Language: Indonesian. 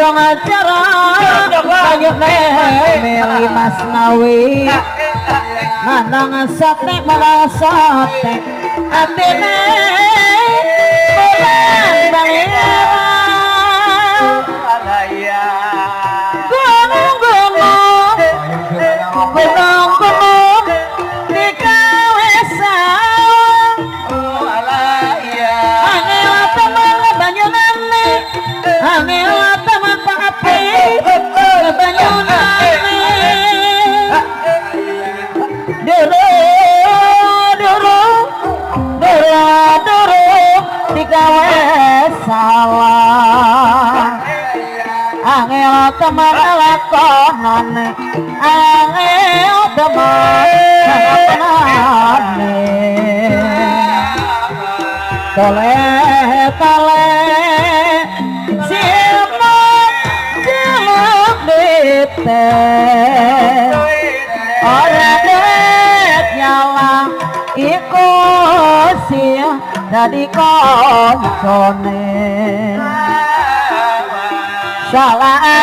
durung acara banyak meli Masnawi manang sate malah sate atine bulan balera gunung-gunung di kawasan angel teman banyunane angel teman papi banyunane duru di kawasan angel teman lakonane angel teman lakonane tole simpen jeluk dite ora det nyawa iku sia dadi koncone salah